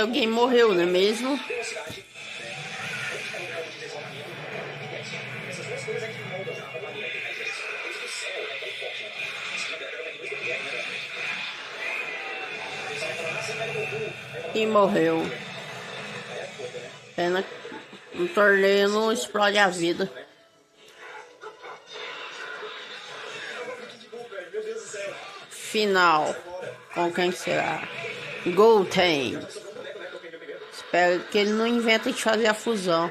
que alguém morreu, não é mesmo? E morreu. Pena que um torneio não explode a vida. Final. Com quem será? Goten. Espero que ele não invente de fazer a fusão.